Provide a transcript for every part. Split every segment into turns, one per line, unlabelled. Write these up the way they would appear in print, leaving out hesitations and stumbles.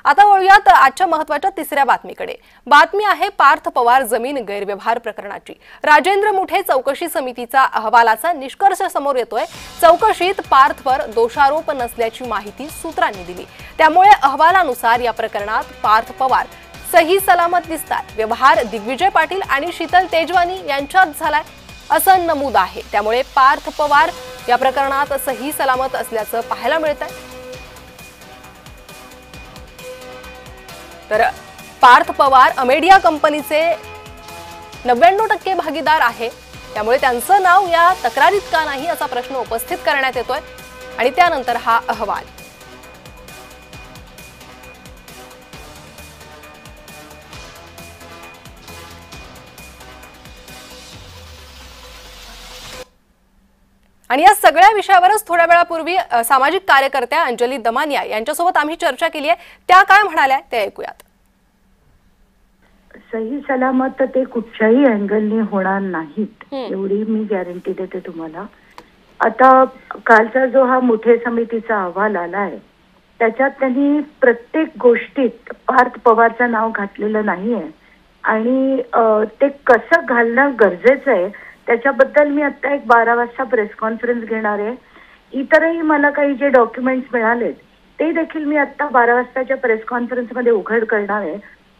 आता वळूयात आजच्या महत्त्वाच्या तिसऱ्या बातमीकडे। बातमी आहे पार्थ पवार जमीन गैरव्यवहार प्रकरणाची। राजेंद्र मुठे चौकशी समितीचा अहवालाचा निष्कर्ष समोर येतोय। चौकशीत पार्थवर दोषारोप नसल्याची माहिती सूत्रांनी दिली। त्यामुळे अहवालानुसार या प्रकरणात पार्थ पवार सही सलामत दिसतात। व्यवहार दिग्विजय पाटील आणि शीतल तेजवानी यांच्यात झालाय असं नमूद आहे। त्यामुळे पार्थ पवार या प्रकरणात सही सलामत असल्याचं पाहायला मिळतंय। तर पार्थ पवार अमेडिया कंपनीचे 99% भागीदार आहे। त्यामुळे त्यांचं नाव या तक्रारीत का नाही असा प्रश्न उपस्थित करण्यात येतोय आणि त्यानंतर हा अहवाल। आणि या सगळ्या विषयावरच थोड्या वेळापूर्वी सामाजिक कार्यकर्त्या अंजली दमानिया यांच्यासोबत आम्ही चर्चा केली आहे। त्या काय म्हणाल्या ते ऐकूयात।
सही सलामत ते कुठच्याही अँगलने होणार नाहीत एवढी मी गॅरंटी देते तुम्हाला। आता कालचा जो हा मुठे समितीचा अहवाल आलाय त्याच्यात त्यांनी प्रत्येक गोष्टीत पार्थ पवारचं नाव घातलेलं नाहीये आणि ते कसं घालणं गरजेचं आहे त्याच्याबद्दल मी आता एक 12 वाजता प्रेस कॉन्फरन्स घेणार आहे। इतरही मला काही जे डॉक्युमेंट्स मिळालेत ते देखील मी आता 12 वाजताच्या प्रेस कॉन्फरन्समध्ये उघड करणार आहे।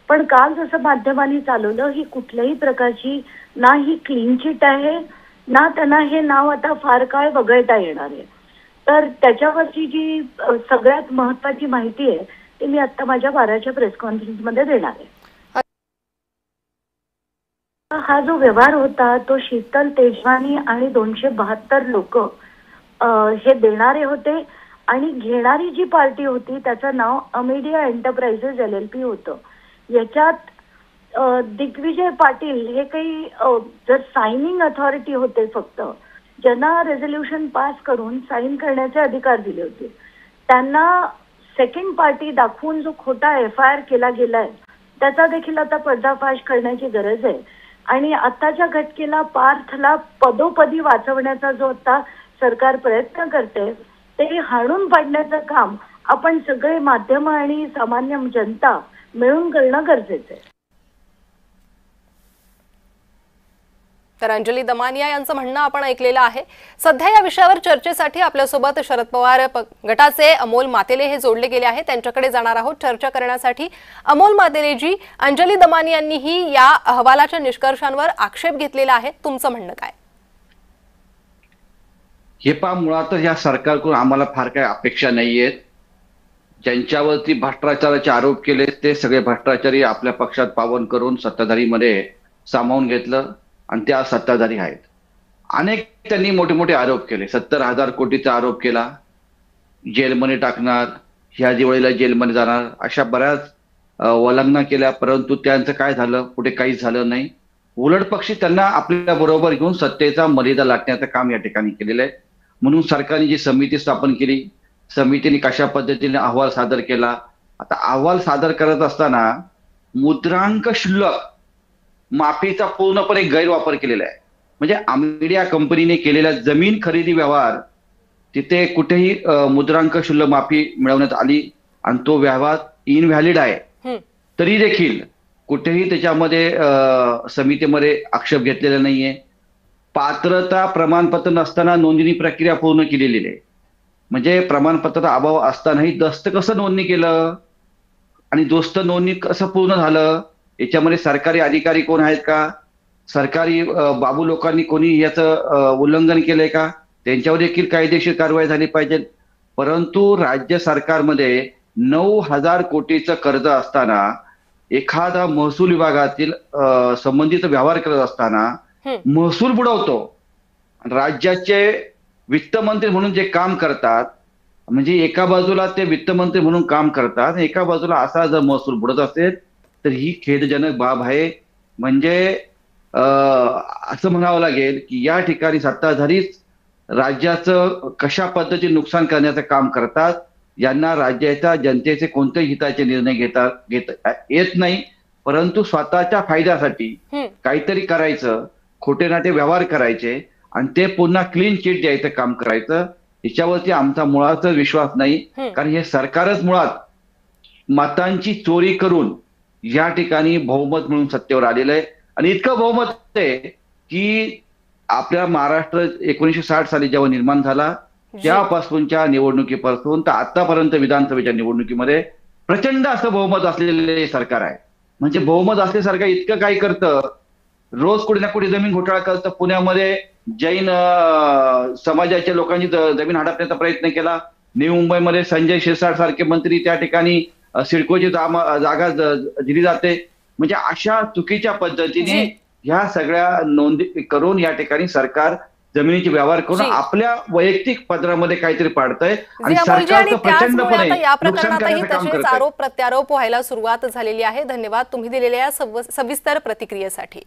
पण काल जसं माध्यमांनी चालवलं ही कुठल्याही प्रकारची ना ही क्लीन चिट आहे ना त्यांना हे नाव आता फार काळ वगळता येणार आहे। तर त्याच्यावरची जी सगळ्यात महत्त्वाची माहिती आहे ती मी आता माझ्या 12च्या प्रेस कॉन्फरन्समध्ये देणार आहे। हा जो व्यवहार होता तो शीतल तेजवानी आणि 272 लोक हे देणारे होते आणि घेणारी जी पार्टी होती त्याचं नाव अमेडिया एंटरप्राइजेस LLP होतं। याच्यात दिग्विजय पाटील हे काही जर सायनिंग अथॉरिटी होते फक्त ज्यांना रेझोल्युशन पास करून साइन करण्याचे अधिकार दिले होते। त्यांना सेकंड पार्टी दाखवून जो खोटा FIR केला गेलाय त्याचा देखील आता पर्दाफाश करण्याची गरज आहे आणि आताच्या घटकेला पार्थला पदोपदी वाचवण्याचा जो आता सरकार प्रयत्न करते ते हाणून पाडण्याचं काम आपण सगळे माध्यम आणि सामान्य जनता मिळून करणं गरजेचं आहे।
तर अंजली दमानिया यांचं म्हणणं आपण ऐकलेलं आहे। सध्या या विषयावर चर्चेसाठी आपल्यासोबत शरद पवार गटाचे अमोल मातेले हे जोडले गेले आहेत। त्यांच्याकडे जाणार आहोत चर्चा करण्यासाठी। अमोल मातेलेजी, अंजली दमानियांनीही या अहवालाच्या निष्कर्षांवर आक्षेप घेतलेला आहे, तुमचं म्हणणं काय?
हे मुळातच या सरकारकडून आम्हाला फार काही अपेक्षा नाहीयेत। ज्यांच्यावरती भ्रष्टाचाराचे आरोप केले ते सगळे भ्रष्टाचारी आपल्या पक्षात पावन करून सत्ताधारीमध्ये सामावून घेतलं आणि त्या सत्ताधारी आहेत। अनेक त्यांनी मोठे मोठे आरोप केले। 70,000 कोटीचा आरोप केला, जेलमध्ये टाकणार, ह्या दिवाळीला जेलमध्ये जाणार, अशा बऱ्याच वल्लंघना केल्या। परंतु त्यांचं काय झालं? कुठे काहीच झालं नाही। उलट पक्षी त्यांना आपल्या बरोबर घेऊन सत्तेचा मर्यादा लाटण्याचं काम या ठिकाणी केलेलं आहे। म्हणून सरकारने जी समिती स्थापन केली, समितीने कशा पद्धतीने अहवाल सादर केला। आता अहवाल सादर करत असताना मुद्रांक शुल्क माफीचा पूर्णपणे गैरवापर केलेला आहे। म्हणजे अमेडिया कंपनीने केलेला जमीन खरेदी व्यवहार तिथे कुठेही मुद्रांक शुल्क माफी मिळवण्यात आली आणि तो व्यवहार इनव्हॅलिड आहे तरी देखील कुठेही त्याच्यामध्ये समितीमध्ये आक्षेप घेतलेला नाहीये। पात्रता प्रमाणपत्र नसताना नोंदणी प्रक्रिया पूर्ण केलेली आहे। म्हणजे प्रमाणपत्राचा अभाव असतानाही दस्त कसं नोंदणी केलं आणि दोस्त नोंदणी कसं पूर्ण झालं? याच्यामध्ये सरकारी अधिकारी कोण आहेत का? सरकारी बाबू लोकांनी कोणी याचं उल्लंघन केलंय का? त्यांच्यावर देखील कायदेशीर कारवाई झाली पाहिजे। परंतु राज्य सरकारमध्ये 9,000 कोटीचं कर्ज असताना एखादा महसूल विभागातील संबंधित व्यवहार करत असताना महसूल बुडवतो। राज्याचे वित्तमंत्री म्हणून जे काम करतात म्हणजे एका बाजूला ते वित्तमंत्री म्हणून काम करतात, एका बाजूला असा जर महसूल बुडत असेल तर ही खेदजनक बाब आहे। म्हणजे असं म्हणावं लागेल की या ठिकाणी सत्ताधारीच राज्याचं कशा पद्धतीने नुकसान करण्याचं काम करतात। यांना राज्याच्या जनतेचे कोणतेही हिताचे निर्णय घेता येत नाही, परंतु स्वतःच्या फायद्यासाठी काहीतरी करायचं, खोटे नाटे व्यवहार करायचे आणि ते पुन्हा क्लीन चिट द्यायचं काम करायचं। याच्यावरती आमचा मुळातच विश्वास नाही, कारण हे सरकारच मुळात मतांची चोरी करून या ठिकाणी बहुमत मिळून सत्तेवर आलेलं आहे. आणि इतकं बहुमत आहे की आपल्या महाराष्ट्र 1960 साली जेव्हा निर्माण झाला त्यापासूनच्या निवडणुकीपासून तर आतापर्यंत विधानसभेच्या निवडणुकीमध्ये प्रचंड असं बहुमत असलेले सरकार आहे. म्हणजे बहुमत असले सरकार इतकं काय करतं, रोज कुठे ना कुठे जमीन घोटाळा करतं. पुण्यामध्ये जैन समाजाच्या लोकांची जमीन हडपण्याचा प्रयत्न केला. नवी मुंबईमध्ये संजय शिरसाट सारखे मंत्री त्या ठिकाणी सिडकोची जागा दिली जाते. म्हणजे अशा चुकीच्या पद्धतीने ह्या सगळ्या नोंदी करून या ठिकाणी सरकार जमिनीचे व्यवहार करून आपल्या वैयक्तिक पदरामध्ये काहीतरी पाडतंय आणि सरकारचं प्रचंडपणे
या
नुकसान
प्रकरणातही
करण्याचं काम
तसेच
करतंय.
आरोप प्रत्यारोप व्हायला सुरुवात झालेली आहे. धन्यवाद तुम्ही दिलेल्या या सविस्तर प्रतिक्रियेसाठी.